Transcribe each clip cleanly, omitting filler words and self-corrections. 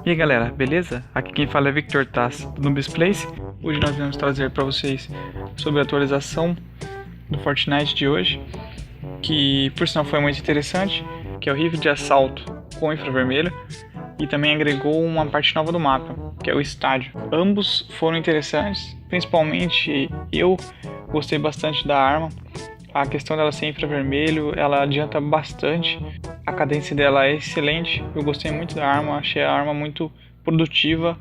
E aí galera, beleza? Aqui quem fala é Victor Taz do Noobs Place. Hoje nós vamos trazer para vocês sobre a atualização do Fortnite de hoje, que por sinal foi muito interessante, que é o rifle de assalto com infravermelho, e também agregou uma parte nova do mapa, que é o estádio. Ambos foram interessantes, principalmente eu gostei bastante da arma. A questão dela ser infravermelho, ela adianta bastante, a cadência dela é excelente, eu gostei muito da arma, achei a arma muito produtiva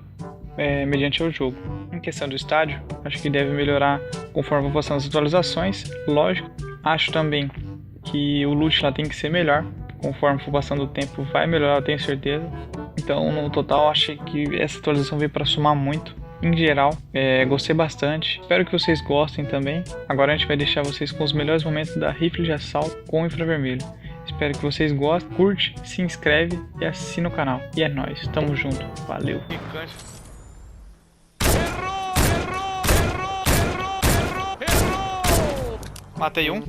mediante o jogo. Em questão do estádio, acho que deve melhorar conforme vou passando as atualizações, lógico. Acho também que o loot lá tem que ser melhor, conforme for passando o tempo vai melhorar, eu tenho certeza. Então no total achei que essa atualização veio para somar muito. Em geral, gostei bastante, espero que vocês gostem também. Agora a gente vai deixar vocês com os melhores momentos da rifle de assalto com infravermelho. Espero que vocês gostem, curte, se inscreve e assina o canal. E é nóis, tamo junto, valeu! Matei um.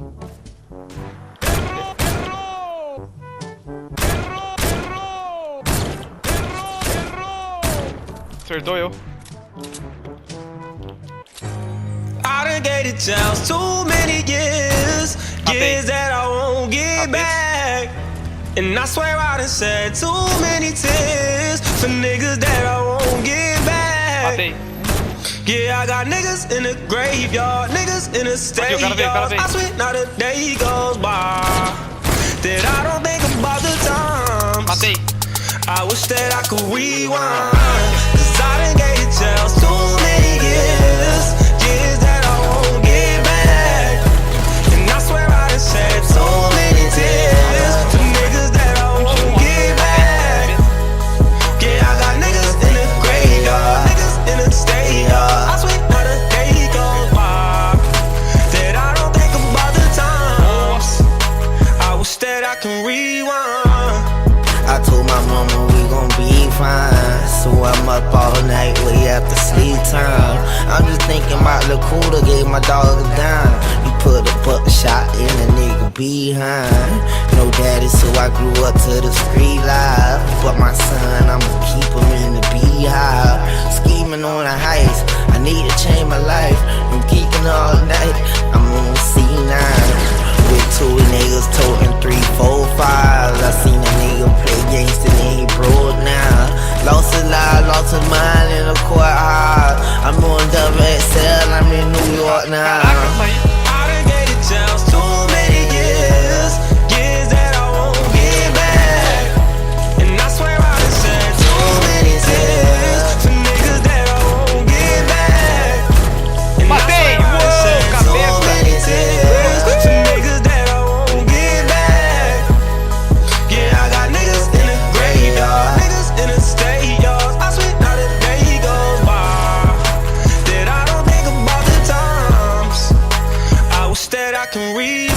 Acertou eu. I done gave it chance too many years that I won't get back. And I swear I done shed too many tears for niggas that I won't get back. Yeah, I got niggas in the graveyard, niggas in the stadium. I swear not a day goes by that I don't think about the times. I wish that I could rewind, 'cause I done gave it chance too many years that I won't get back. And I swear I done shed so many tears for niggas that I won't get back. Yeah, I got niggas in the graveyard, niggas in the stadium. I swear not a day goes by that I don't think about the times. I wish that I can rewind. I told my mama we gon' be fine, so I'm up all night way after sleep time. I'm just thinking about the cooler, gave my dog a dime. You put a buckshot in a nigga behind. No daddy, so I grew up to the street life. But my son, I'ma keep him in the beehive. Scheming on a heist, I need to change my life. I'm geeking all night, I'm on C9 with two niggas toting 3, 4, 5. I seen a nigga play gangsta and he broke now. Lost his life, lost his mind in the courthouse. I'm on WXL, I'm in New York now. I done gave it chance too many years that I won't get back. And I swear I done shed too many tears for niggas that I won't get back. And I swear I done shed so many tears for niggas that I won't get back. Yeah, I got niggas in the graveyard, niggas in the stadium. I swear not a day goes by that I don't think about the times. I wish that I can read.